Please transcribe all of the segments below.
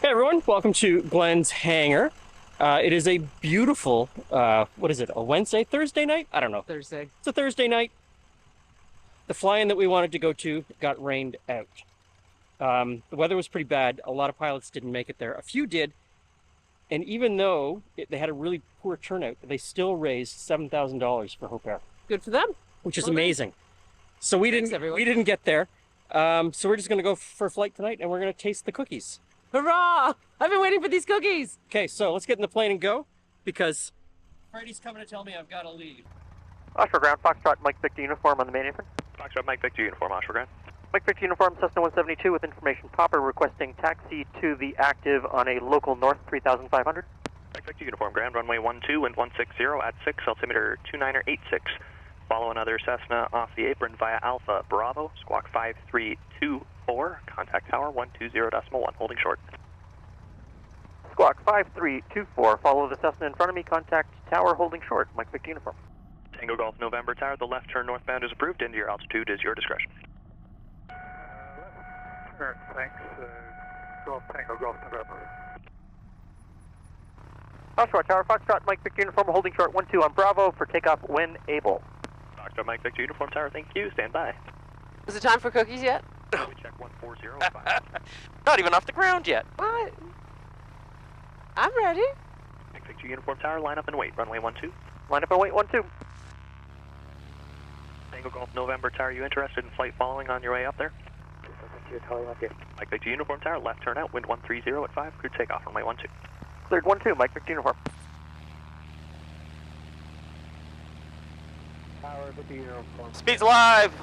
Hey everyone, welcome to Glen's hangar. It is a beautiful, what is it, a Wednesday, Thursday night? I don't know. Thursday. It's a Thursday night. The fly-in that we wanted to go to got rained out. The weather was pretty bad. A lot of pilots didn't make it there. A few did. And even though they had a really poor turnout, they still raised $7,000 for Hope Air. Good for them. Which is amazing. So we Thanks, didn't everyone. we didn't get there. So we're just gonna go for a flight tonight and we're gonna taste the cookies. Hurrah! I've been waiting for these cookies. Okay, so let's get in the plane and go, because Freddie's coming to tell me I've got to leave. Oshawa Ground, Foxtrot, Mike Victor uniform on the main apron. Foxtrot, Mike Victor uniform, Oshawa Ground. Mike Victor uniform, Cessna 172 with information popper requesting taxi to the active on a local north 3500. Mike Victor uniform, ground runway 12, wind 160 at 6, altimeter 2986. Follow another Cessna off the apron via Alpha Bravo, squawk 5324, contact tower 120.1, holding short. Squawk 5324, follow the Cessna in front of me, contact tower holding short, Mike Victor uniform. Tango Golf November Tower, the left turn northbound is approved, into your altitude is your discretion. Thanks, Golf Tango Golf November. Oshawa Tower, Foxtrot, Mike Victor uniform holding short 12 on Bravo for takeoff when able. Foxtrot, Mike Victor uniform tower, thank you, stand by. Is it time for cookies yet? We check 140.5. Not even off the ground yet. What? I'm ready. Mike Victor uniform tower, line up and wait, runway 12. Line up and wait 12. Tango Golf November Tower, you interested in flight following on your way up there? Mike Victor uniform tower, left turn out, wind 130 at 5, clear takeoff, runway 12. Cleared 12, Mike Victor uniform. Tower Victor uniform. Speed's alive.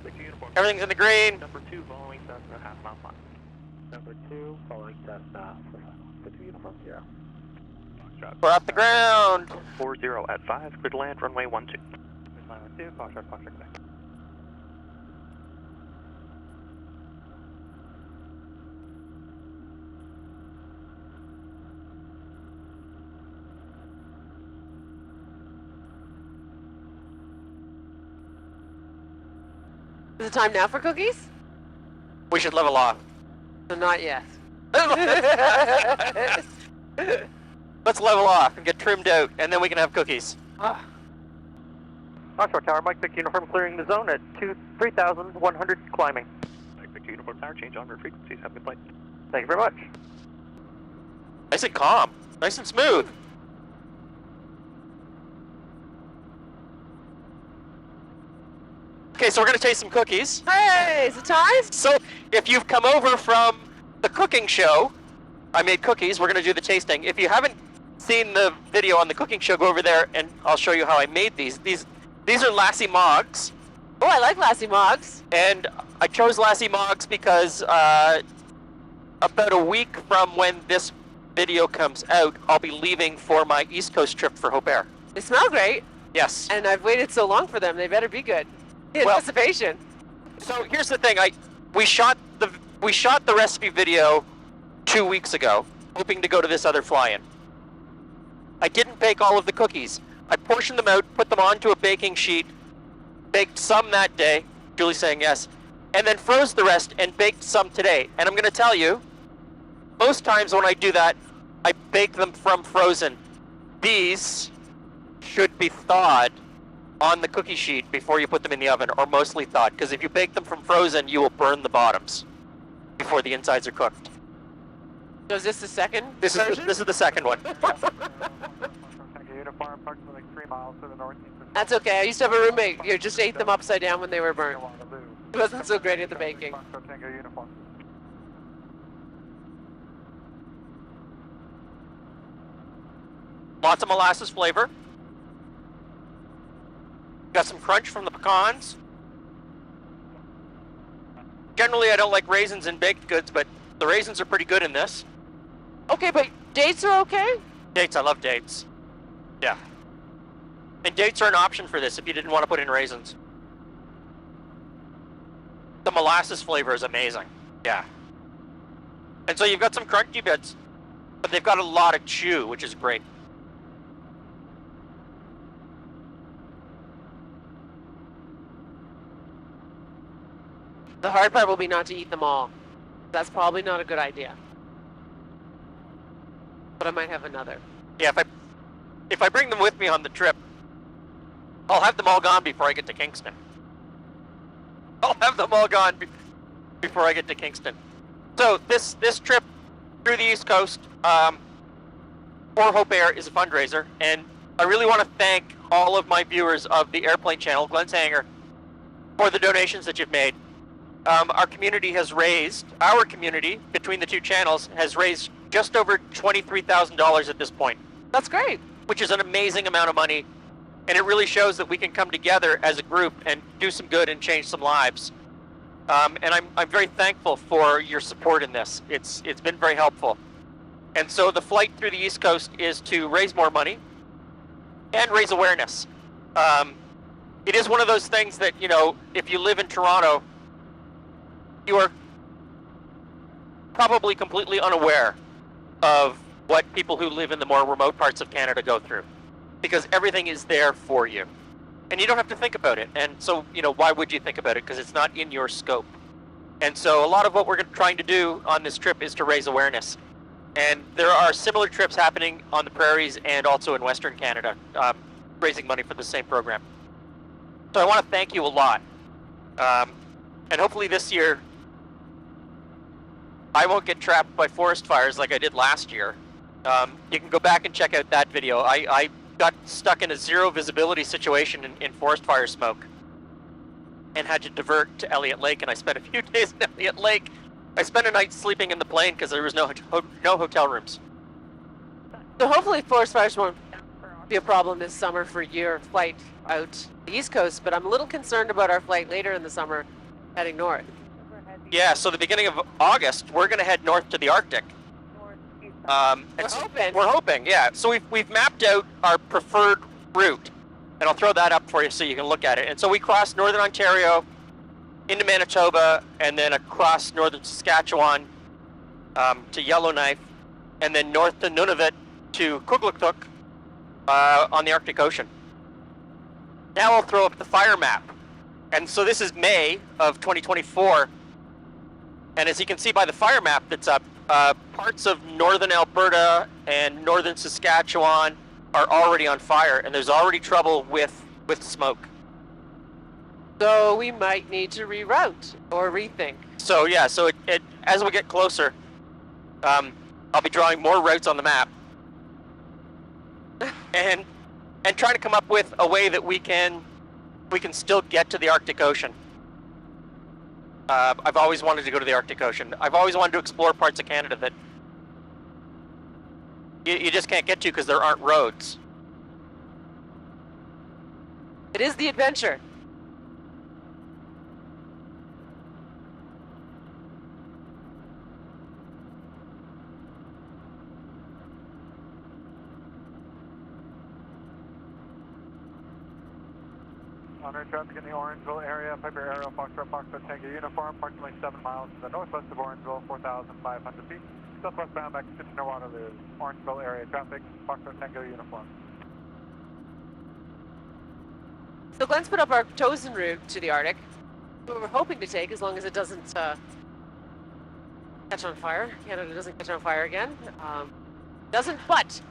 Victor uniform. Everything's in the green. Number 2, following Cessna, half mile climb. Number 2, following Cessna, Victor uniform 0. Foxtrot. We're off the ground. 40 at 5, clear to land, runway 12. Line 2, Foxtrot, connect. Is it time now for cookies? We should level off. So not yet. Let's level off and get trimmed out, and then we can have cookies. Oshawa Tower, Mike Victor uniform clearing the zone at 3,100 climbing. Mike Victor uniform tower, change on route frequencies, have a good flight. Thank you very much. Nice and calm. Nice and smooth. Okay, so we're gonna taste some cookies. Hey, is it time? So, if you've come over from the cooking show, I made cookies, we're gonna do the tasting. If you haven't seen the video on the cooking show, go over there and I'll show you how I made these. These are Lassie Moggs, Oh, I like Lassie Moggs. and I chose Lassie Moggs because about a week from when this video comes out, I'll be leaving for my East Coast trip for Hope Air. They smell great, Yes. and I've waited so long for them. They better be good. The Well- anticipation. So here's the thing, we shot the recipe video 2 weeks ago, hoping to go to this other fly-in. I didn't bake all of the cookies. I portioned them out, put them onto a baking sheet, baked some that day, Julie's saying yes, and then froze the rest and baked some today. And I'm gonna tell you, most times when I do that, I bake them from frozen. These should be thawed on the cookie sheet before you put them in the oven, or mostly thawed, because if you bake them from frozen, you will burn the bottoms before the insides are cooked. So is this the second This version? is the second one. Tango uniform, approximately 3 miles to the northeast. That's okay. I used to have a roommate who just ate them upside down when they were burnt. He wasn't so great at the baking. Foxtrot Tango uniform. Lots of molasses flavor. Got some crunch from the pecans. Generally, I don't like raisins in baked goods, but the raisins are pretty good in this. Okay, but dates are okay? Dates, I love dates. Yeah. And dates are an option for this if you didn't want to put in raisins. The molasses flavor is amazing. Yeah. And so you've got some crunchy bits, but they've got a lot of chew, which is great. The hard part will be not to eat them all. That's probably not a good idea. but I might have another. Yeah, if I bring them with me on the trip, I'll have them all gone before I get to Kingston. I'll have them all gone before I get to Kingston. So this trip through the East Coast for Hope Air is a fundraiser, and I really want to thank all of my viewers of the Airplane channel, Glens Hangar, for the donations that you've made. Our community, between the two channels, has raised just over $23,000 at this point. That's great. Which is an amazing amount of money, and it really shows that we can come together as a group and do some good and change some lives. And I'm very thankful for your support in this. It's been very helpful. And so the flight through the East Coast is to raise more money and raise awareness. It is one of those things that, you know, if you live in Toronto, you are probably completely unaware of what people who live in the more remote parts of Canada go through, because everything is there for you. And you don't have to think about it. And so, you know, why would you think about it? Because it's not in your scope. And so a lot of what we're trying to do on this trip is to raise awareness. And there are similar trips happening on the prairies and also in Western Canada, raising money for the same program. So I want to thank you a lot. And hopefully this year, I won't get trapped by forest fires like I did last year. You can go back and check out that video. I got stuck in a zero visibility situation in forest fire smoke and had to divert to Elliott Lake, and I spent a few days in Elliott Lake. I spent a night sleeping in the plane because there was no hotel rooms. So hopefully forest fires won't be a problem this summer for your flight out the East Coast, but I'm a little concerned about our flight later in the summer heading north. Yeah, so the beginning of August, we're going to head north to the Arctic. We're hoping, yeah. So we've mapped out our preferred route, and I'll throw that up for you so you can look at it. And so we cross northern Ontario into Manitoba, and then across northern Saskatchewan to Yellowknife, and then north to Nunavut to Kugluktuk on the Arctic Ocean. Now I'll throw up the fire map. And so this is May of 2024. And as you can see by the fire map that's up, parts of northern Alberta and northern Saskatchewan are already on fire, and there's already trouble with smoke. So we might need to reroute or rethink. So yeah, so it as we get closer, I'll be drawing more routes on the map, and trying to come up with a way that we can still get to the Arctic Ocean. I've always wanted to go to the Arctic Ocean. I've always wanted to explore parts of Canada that you just can't get to because there aren't roads. It is the adventure. On traffic in the Orangeville area, Piper Aero, Foxtrot Tango uniform, approximately 7 miles to the northwest of Orangeville, 4,500 feet. Southwest bound back to Kitchener-Waterloo, Orangeville area traffic, Foxtrot Tango uniform. So Glenn's put up our chosen route to the Arctic, what we're hoping to take as long as it doesn't catch on fire. Canada doesn't catch on fire again. Doesn't, but.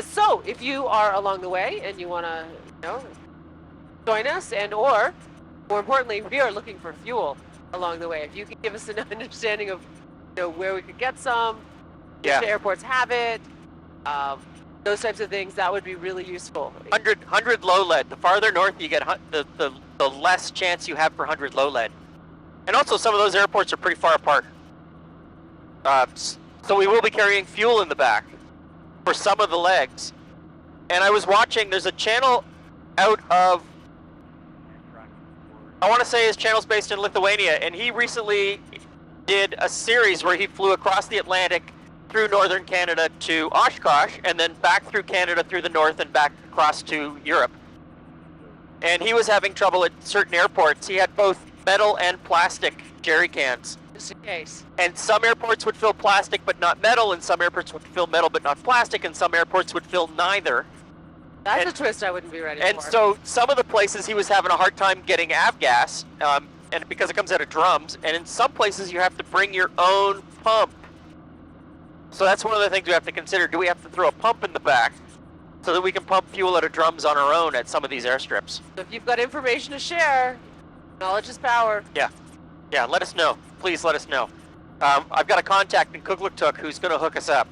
So if you are along the way and you want to, join us, and or more importantly, we are looking for fuel along the way. If you can give us an understanding of where we could get some, yeah, which airports have it, those types of things, that would be really useful. 100 low lead. The farther north you get, the less chance you have for 100 low lead. And also some of those airports are pretty far apart. So we will be carrying fuel in the back for some of the legs. And I was watching, there's a channel out of, I want to say his channel's based in Lithuania, and he recently did a series where he flew across the Atlantic through northern Canada to Oshkosh, and then back through Canada through the north and back across to Europe. And he was having trouble at certain airports. He had both metal and plastic jerry cans. Just in case. And some airports would fill plastic but not metal, and some airports would fill metal but not plastic, and some airports would fill neither. That's a twist I wouldn't be ready for. And so some of the places he was having a hard time getting avgas, and because it comes out of drums, and in some places you have to bring your own pump. So that's one of the things we have to consider. Do we have to throw a pump in the back so that we can pump fuel out of drums on our own at some of these airstrips? So if you've got information to share, knowledge is power. Yeah, let us know. Please let us know. I've got a contact in Kugluktuk who's going to hook us up.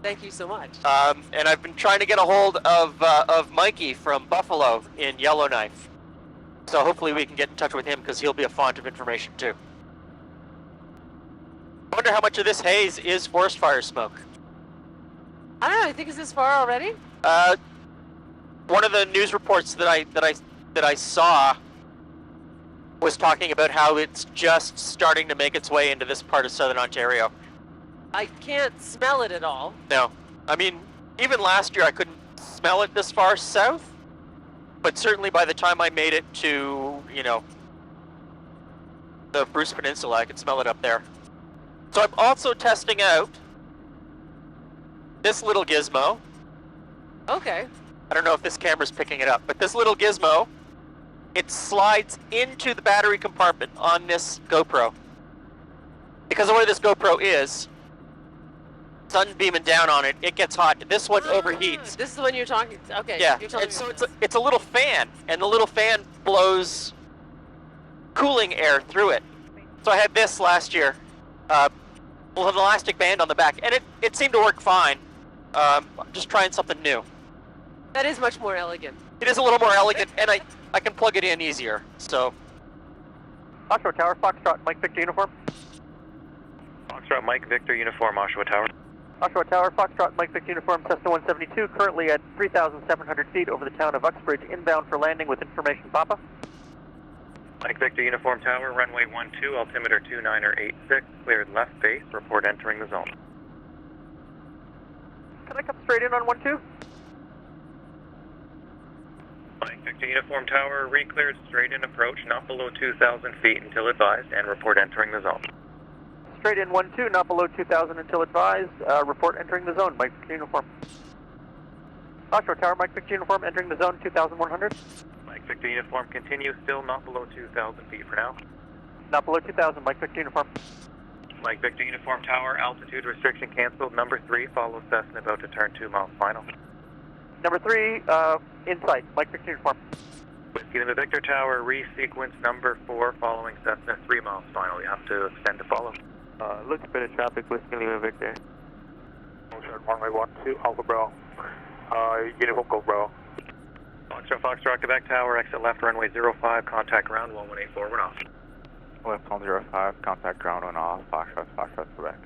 Thank you so much. And I've been trying to get a hold of Mikey from Buffalo in Yellowknife. So hopefully we can get in touch with him because he'll be a font of information too. I wonder how much of this haze is forest fire smoke. I don't know. I think it's this far already. One of the news reports that I saw was talking about how it's just starting to make its way into this part of southern Ontario. I can't smell it at all. No, I mean, even last year I couldn't smell it this far south, but certainly by the time I made it to, you know, the Bruce Peninsula, I could smell it up there. So I'm also testing out this little gizmo. Okay. I don't know if this camera's picking it up, but this little gizmo, it slides into the battery compartment on this GoPro. Because of where this GoPro is, sun beaming down on it, it gets hot. This one overheats. This is the one you're talking. Okay. Yeah, You're telling and me so about it's a little fan, and the little fan blows cooling air through it. So I had this last year, with an elastic band on the back, and it seemed to work fine. I'm just trying something new. That is much more elegant. It is a little more elegant, and I can plug it in easier. So. Oshawa Tower, Foxtrot, Mike Victor Uniform. Foxtrot Mike Victor Uniform, Oshawa Tower. Oshawa Tower, Foxtrot, Mike Victor Uniform, Cessna 172, currently at 3,700 feet over the town of Uxbridge, inbound for landing with information Papa. Mike Victor Uniform Tower, runway 12, altimeter 2986, cleared left base, report entering the zone. Can I come straight in on 12? Mike Victor Uniform Tower, re-cleared straight in approach, not below 2,000 feet until advised, and report entering the zone. Straight in 12, not below 2,000 until advised, report entering the zone, Mike Victor Uniform. Oshawa Tower, Mike Victor Uniform, entering the zone, 2,100. Mike Victor Uniform, continue, still not below 2,000 feet for now. Not below 2,000, Mike Victor Uniform. Mike Victor Uniform Tower, altitude restriction canceled, number 3, follow Cessna about to turn 2 miles final. Number 3, in sight, Mike Victor Uniform. Whiskey Lima Victor Tower, re-sequence number 4, following Cessna 3 miles final. You have to extend to follow. Looks a bit of traffic, Whiskey Lima Victor. Runway 12, Alpha Bro. Uniform Gold Bro. Foxtrot Quebec Tower, exit left runway 05, contact ground 1184, forward off. Left 105, contact ground 1 off, Foxtrot Quebec.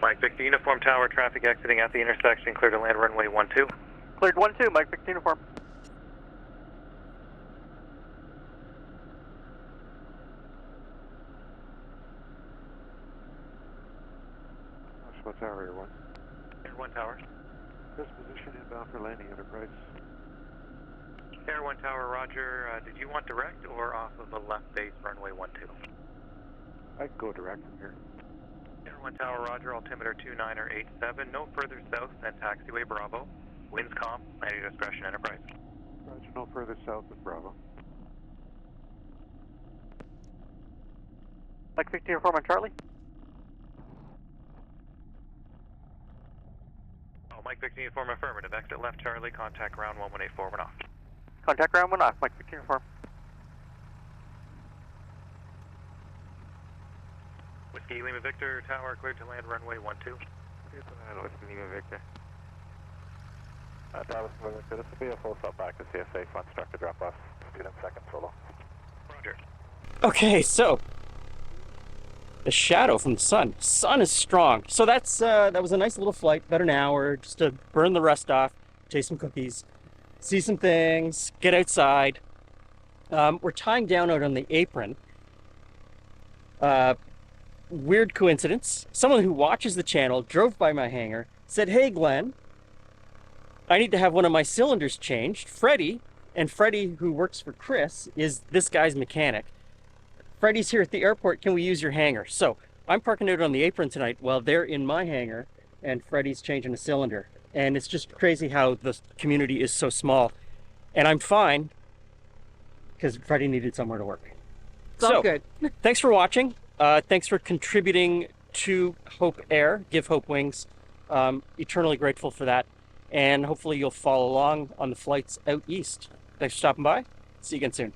Mike Victor Uniform Tower, traffic exiting at the intersection, clear to land runway 12. Cleared 12, Mike Victor Uniform. Oshawa Tower, Air 1. Air 1 Tower. This position inbound for landing, Enterprise. Air 1 Tower, roger. Did you want direct or off of the left base runway 12? I can go direct from here. Air 1 Tower, roger, altimeter 2987, no further south than taxiway Bravo. Winds calm, at your discretion, Enterprise. Roger, no further south than Bravo. Mike Victor Uniform on Charlie. Oh, Mike Victor Uniform affirmative, exit left Charlie, contact ground 1184, forward off. Contact ground 1 off, Mike Victor Uniform. Whiskey Lima Victor Tower, cleared to land runway 12. Cleared to land, Whiskey Lima Victor. Dallas Lima Victor, this will be a full stop back to CSA, front structure drop off, student second solo. Roger. Okay, so the shadow from the sun. Sun is strong. So that was a nice little flight, about an hour, just to burn the rust off, taste some cookies, see some things, get outside. We're tying down out on the apron. Weird coincidence. Someone who watches the channel drove by my hangar, said, "Hey Glenn, I need to have one of my cylinders changed." Freddie, and Freddie, who works for Chris, is this guy's mechanic. Freddie's here at the airport, can we use your hangar? So I'm parking out on the apron tonight while they're in my hangar and Freddie's changing a cylinder. And it's just crazy how the community is so small. And I'm fine because Freddie needed somewhere to work. It's all good. Thanks for watching. Thanks for contributing to Hope Air, Give Hope Wings. Eternally grateful for that. And hopefully you'll follow along on the flights out east. Thanks for stopping by. See you again soon.